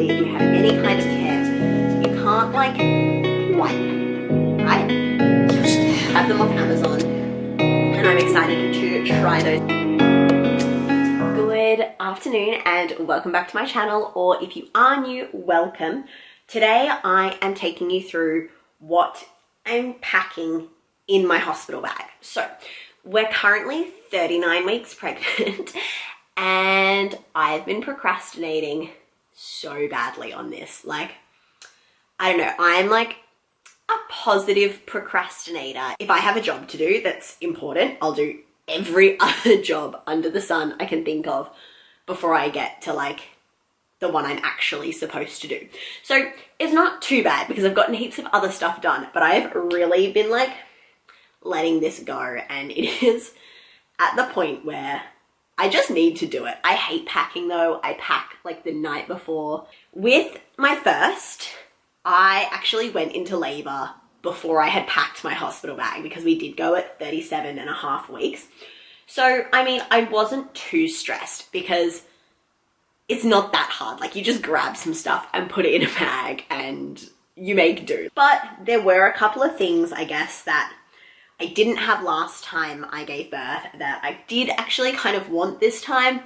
basically if you have any kind of tears, you can't like wipe, right? Just have them off Amazon, and I'm excited to try those. Good afternoon and welcome back to my channel, or if you are new, welcome. Today I am taking you through what I'm packing in my hospital bag. So we're currently 39 weeks pregnant and I've been procrastinating so badly on this. Like, I don't know, I'm like a positive procrastinator. If I have a job to do that's important, I'll do every other job under the sun I can think of before I get to like the one I'm actually supposed to do. So it's not too bad because I've gotten heaps of other stuff done, but I've really been like letting this go, and it is at the point where I just need to do it. I hate packing though. I pack like the night before. With my first, I actually went into labor before I had packed my hospital bag because we did go at 37.5 weeks. So, I mean, I wasn't too stressed because it's not that hard. Like, you just grab some stuff and put it in a bag and you make do. But there were a couple of things, I guess, that I didn't have last time I gave birth that I did actually kind of want this time.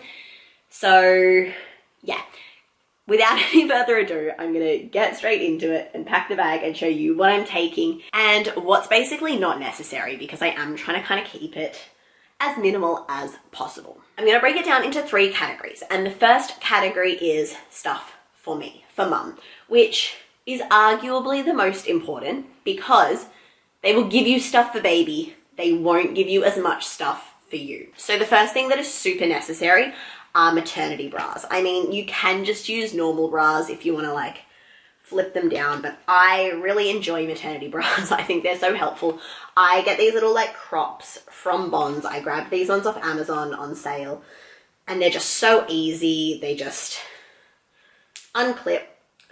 So yeah, without any further ado, I'm gonna get straight into it and pack the bag and show you what I'm taking and what's basically not necessary, because I am trying to kind of keep it as minimal as possible. I'm gonna break it down into 3 categories, and the first category is stuff for me, for mum, which is arguably the most important because they will give you stuff for baby. They won't give you as much stuff for you. So the first thing that is super necessary are maternity bras. I mean, you can just use normal bras if you want to like flip them down, but I really enjoy maternity bras. I think they're so helpful. I get these little like crops from Bonds. I grabbed these ones off Amazon on sale and they're just so easy. They just unclip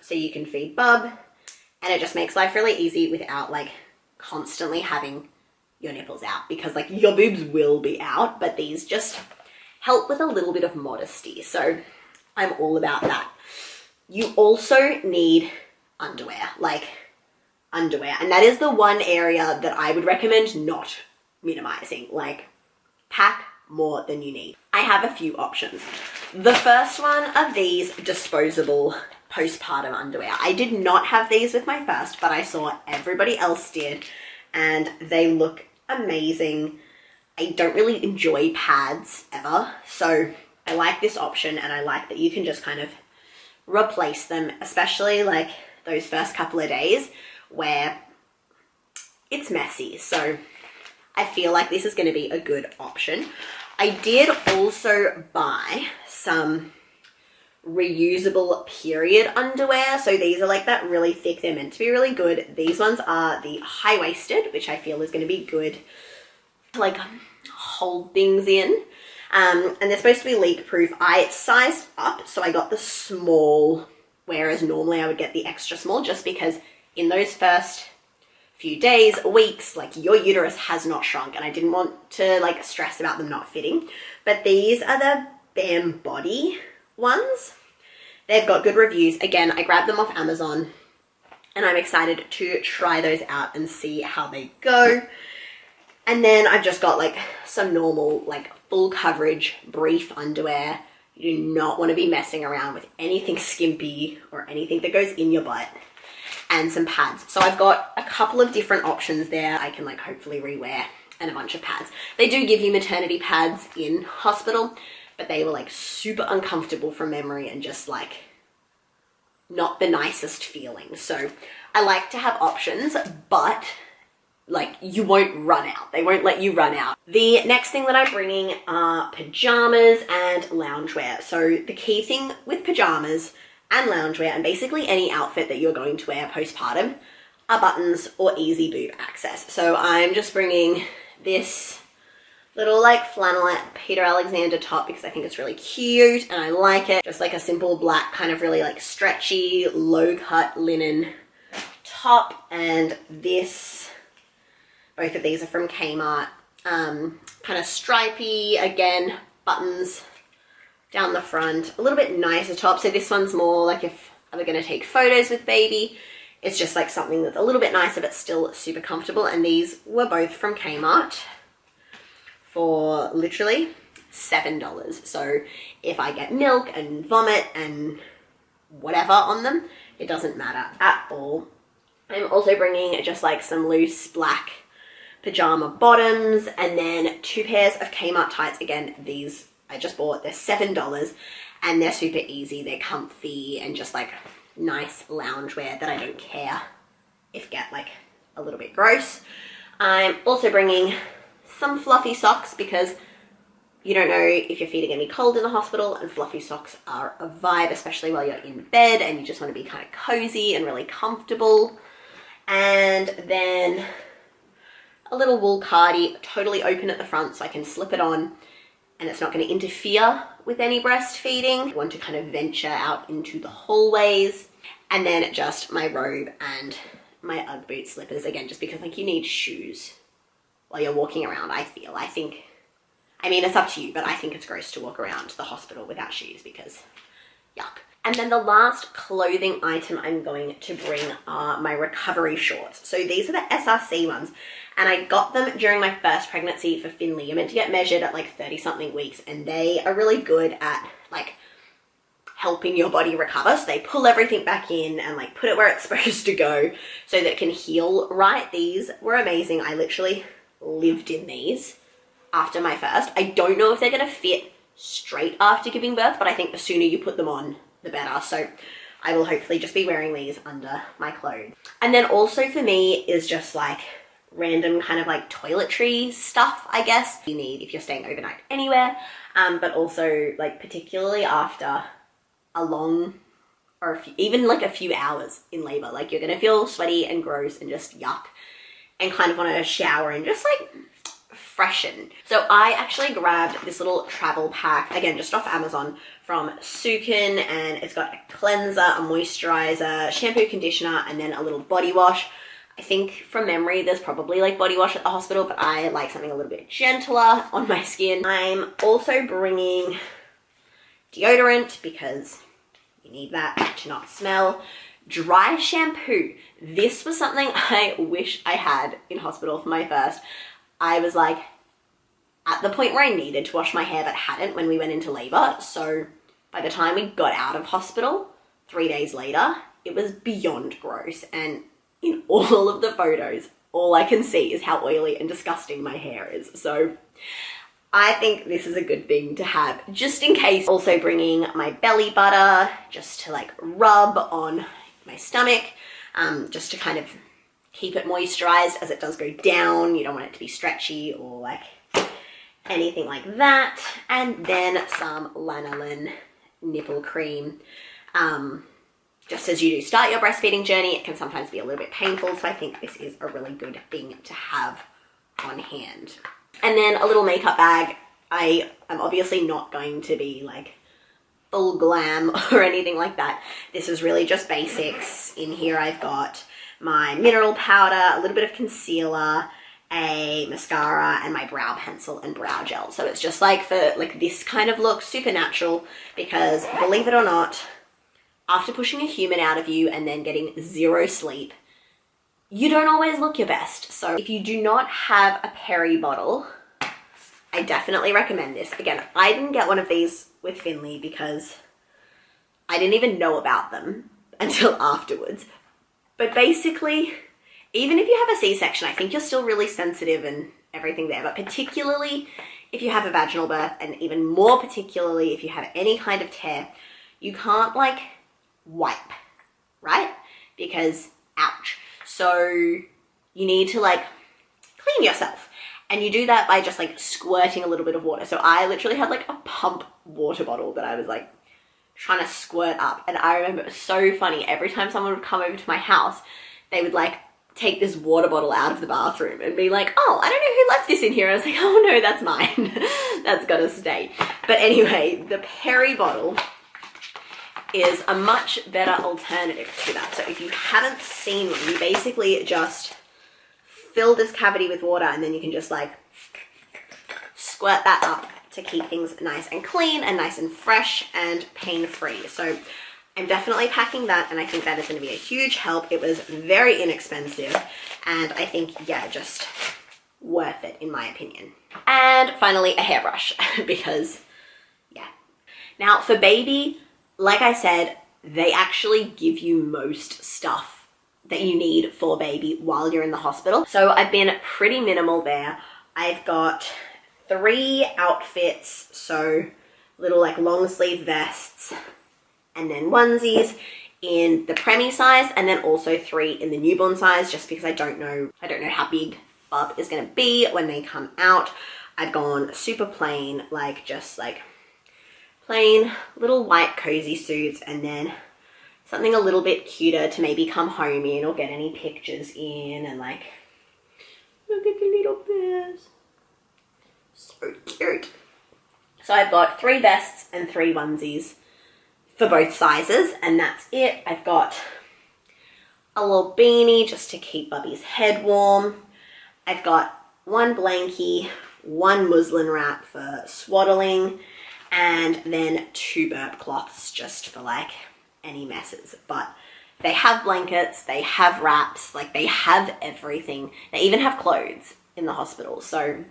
so you can feed bub, and it just makes life really easy without like constantly having your nipples out, because like your boobs will be out, but these just help with a little bit of modesty. So I'm all about that. You also need underwear, and that is the one area that I would recommend not minimizing. Like, pack more than you need. I have a few options. The first one are these disposable postpartum underwear. I did not have these with my first, but I saw everybody else did and they look amazing. I don't really enjoy pads ever, so I like this option, and I like that you can just kind of replace them, especially like those first couple of days where it's messy. So I feel like this is going to be a good option. I did also buy some reusable period underwear. So these are like that really thick. They're meant to be really good. These ones are the high-waisted, which I feel is going to be good to like hold things in. And they're supposed to be leak-proof. I sized up, so I got the small, whereas normally I would get the extra small, just because in those first few days, weeks, like your uterus has not shrunk, and I didn't want to like stress about them not fitting. But these are the Bam Body ones. They've got good reviews. Again, I grabbed them off Amazon and I'm excited to try those out and see how they go. And then I've just got like some normal, like full coverage brief underwear. You do not want to be messing around with anything skimpy or anything that goes in your butt, and some pads. So I've got a couple of different options there. I can like hopefully rewear, and a bunch of pads. They do give you maternity pads in hospital, but they were like super uncomfortable from memory and just like not the nicest feeling. So I like to have options, but like you won't run out. They won't let you run out. The next thing that I'm bringing are pajamas and loungewear. So the key thing with pajamas and loungewear, and basically any outfit that you're going to wear postpartum, are buttons or easy boob access. So I'm just bringing this little like flannelette Peter Alexander top because I think it's really cute and I like it. Just like a simple black kind of really like stretchy low cut linen top, and this, both of these are from Kmart. Kind of stripy, again, buttons down the front, a little bit nicer top. So this one's more like if ever going to take photos with baby. It's just like something that's a little bit nicer but still super comfortable. And these were both from Kmart for literally $7. So if I get milk and vomit and whatever on them, it doesn't matter at all. I'm also bringing just like some loose black pajama bottoms and then 2 pairs of Kmart tights. Again, these I just bought. They're $7 and they're super easy. They're comfy and just like nice loungewear that I don't care if get like a little bit gross. I'm also bringing some fluffy socks because you don't know if your feet are going to be cold in the hospital, and fluffy socks are a vibe, especially while you're in bed and you just want to be kind of cozy and really comfortable. And then a little wool cardi, totally open at the front so I can slip it on and it's not going to interfere with any breastfeeding. I want to kind of venture out into the hallways. And then just my robe and my Ugg boot slippers, again, just because like you need shoes while you're walking around, I feel. I mean, it's up to you, but I think it's gross to walk around the hospital without shoes because yuck. And then the last clothing item I'm going to bring are my recovery shorts. So these are the SRC ones, and I got them during my first pregnancy for Finley. You're meant to get measured at like 30-something weeks, and they are really good at like helping your body recover. So they pull everything back in and like put it where it's supposed to go so that it can heal right. These were amazing. I literally lived in these after my first. I don't know if they're going to fit straight after giving birth, but I think the sooner you put them on, the better. So I will hopefully just be wearing these under my clothes. And then also for me is just like random kind of like toiletry stuff, I guess you need if you're staying overnight anywhere, but also like particularly after a long or even like a few hours in labor, like you're gonna feel sweaty and gross and just yuck and kind of want to shower and just like freshen. So I actually grabbed this little travel pack, again, just off Amazon from Sukin, and it's got a cleanser, a moisturizer, shampoo, conditioner, and then a little body wash. I think from memory, there's probably like body wash at the hospital, but I like something a little bit gentler on my skin. I'm also bringing deodorant because you need that to not smell. Dry shampoo. This was something I wish I had in hospital for my first. I was like at the point where I needed to wash my hair but hadn't when we went into labor. So by the time we got out of hospital 3 days later, it was beyond gross. And in all of the photos, all I can see is how oily and disgusting my hair is. So I think this is a good thing to have just in case. Also bringing my belly butter just to like rub on my stomach, just to kind of keep it moisturized as it does go down. You don't want it to be stretchy or like anything like that. And then some lanolin nipple cream. Just as you do start your breastfeeding journey, it can sometimes be a little bit painful. So I think this is a really good thing to have on hand. And then a little makeup bag. I am obviously not going to be like full glam or anything like that. This is really just basics. In here I've got my mineral powder, a little bit of concealer, a mascara, and my brow pencil and brow gel. So it's just like for like this kind of look, super natural, because believe it or not, after pushing a human out of you and then getting 0 sleep, you don't always look your best. So if you do not have a peri bottle, I definitely recommend this. Again, I didn't get one of these with Finley because I didn't even know about them until afterwards. But basically, even if you have a C-section, I think you're still really sensitive and everything there. But particularly if you have a vaginal birth, and even more particularly if you have any kind of tear, you can't like wipe, right? Because ouch. So you need to like clean yourself. And you do that by just like squirting a little bit of water. So I literally had like a pump water bottle that I was like trying to squirt up. And I remember it was so funny. Every time someone would come over to my house, they would like take this water bottle out of the bathroom and be like, oh, I don't know who left this in here. And I was like, oh no, that's mine. That's gotta stay. But anyway, the peri bottle is a much better alternative to that. So if you haven't seen one, you basically just fill this cavity with water and then you can just like squirt that up to keep things nice and clean and nice and fresh and pain-free. So I'm definitely packing that, and I think that is going to be a huge help. It was very inexpensive, and I think, yeah, just worth it in my opinion. And finally, a hairbrush because, yeah. Now for baby, like I said, they actually give you most stuff that you need for baby while you're in the hospital. So I've been pretty minimal there. I've got 3 outfits, so little like long sleeve vests and then onesies in the preemie size, and then also 3 in the newborn size, just because I don't know how big Bub is gonna be when they come out. I've gone super plain, like just like plain little white cozy suits, and then something a little bit cuter to maybe come home in or get any pictures in, and like, look at the little bears. So cute. So I've got 3 vests and 3 onesies for both sizes, and that's it. I've got a little beanie just to keep Bubby's head warm. I've got 1 blankie, 1 muslin wrap for swaddling, and then 2 burp cloths just for like any messes. But they have blankets, they have wraps, like they have everything. They even have clothes in the hospital. So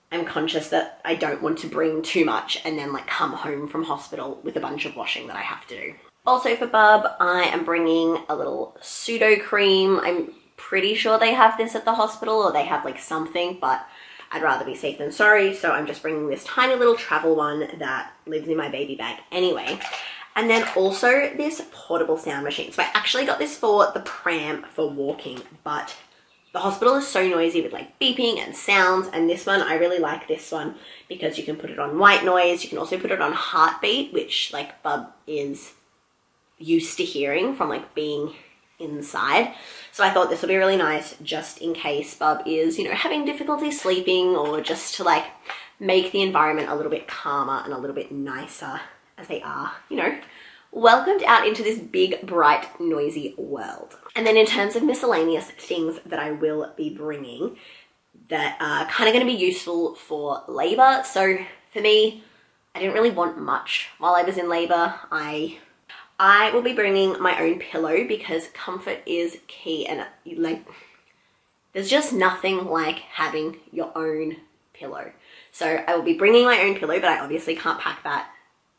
I'm conscious that I don't want to bring too much and then like come home from hospital with a bunch of washing that I have to do. Also for Bub, I am bringing a little pseudo cream. I'm pretty sure they have this at the hospital, or they have like something, but I'd rather be safe than sorry. So I'm just bringing this tiny little travel one that lives in my baby bag anyway. And then also this portable sound machine. So I actually got this for the pram for walking, but the hospital is so noisy with like beeping and sounds, and this one, I really like this one because you can put it on white noise. You can also put it on heartbeat, which like Bub is used to hearing from like being inside. So I thought this would be really nice just in case Bub is, you know, having difficulty sleeping, or just to like make the environment a little bit calmer and a little bit nicer as they are, you know, welcomed out into this big, bright, noisy world. And then in terms of miscellaneous things that I will be bringing that are kind of going to be useful for labor. So for me, I didn't really want much while I was in labor. I will be bringing my own pillow because comfort is key, and like there's just nothing like having your own pillow. So I will be bringing my own pillow, but I obviously can't pack that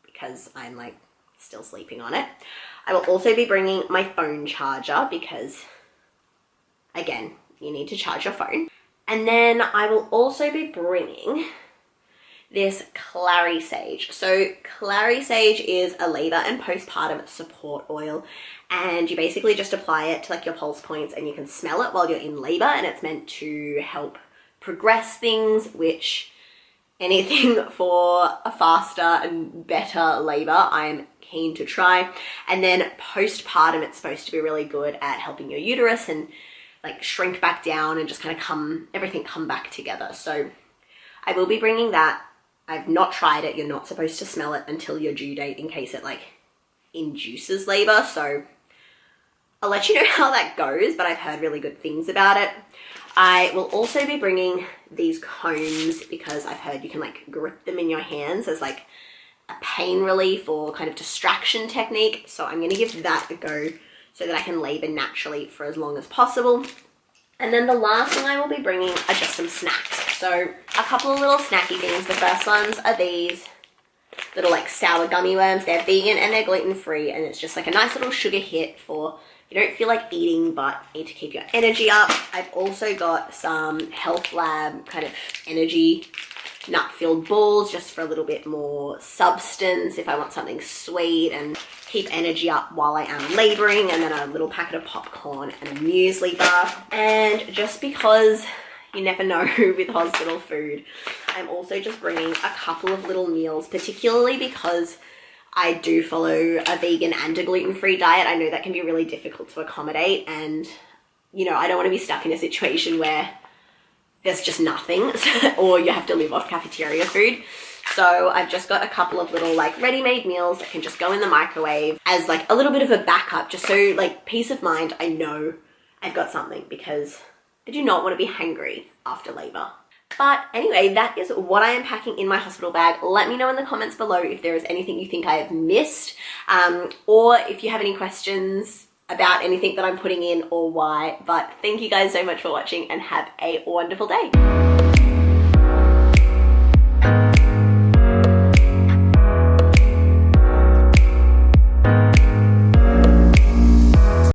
because I'm like still sleeping on it. I will also be bringing my phone charger because, again, you need to charge your phone. And then I will also be bringing this Clary Sage. So Clary Sage is a labor and postpartum support oil, and you basically just apply it to like your pulse points, and you can smell it while you're in labor, and it's meant to help progress things, which anything for a faster and better labor, I'm keen to try. And then postpartum, it's supposed to be really good at helping your uterus and like shrink back down and just kind of everything come back together. So I will be bringing that. I've not tried it. You're not supposed to smell it until your due date in case it like induces labor. So I'll let you know how that goes, but I've heard really good things about it. I will also be bringing these combs because I've heard you can like grip them in your hands as like a pain relief or kind of distraction technique. So I'm going to give that a go so that I can labor naturally for as long as possible. And then the last thing I will be bringing are just some snacks. So a couple of little snacky things. The first ones are these little like sour gummy worms. They're vegan and they're gluten-free, and it's just like a nice little sugar hit for you don't feel like eating but need to keep your energy up. I've also got some Health Lab kind of energy nut-filled balls just for a little bit more substance if I want something sweet and keep energy up while I am laboring, and then a little packet of popcorn and a muesli bar. And just because you never know with hospital food, I'm also just bringing a couple of little meals, particularly because I do follow a vegan and a gluten-free diet. I know that can be really difficult to accommodate, and you know, I don't want to be stuck in a situation where there's just nothing or you have to live off cafeteria food. So I've just got a couple of little like ready-made meals that can just go in the microwave as like a little bit of a backup, just so like peace of mind, I know I've got something, because I do not want to be hangry after labor. But anyway, that is what I am packing in my hospital bag. Let me know in the comments below if there is anything you think I have missed, or if you have any questions about anything that I'm putting in or why. But thank you guys so much for watching and have a wonderful day.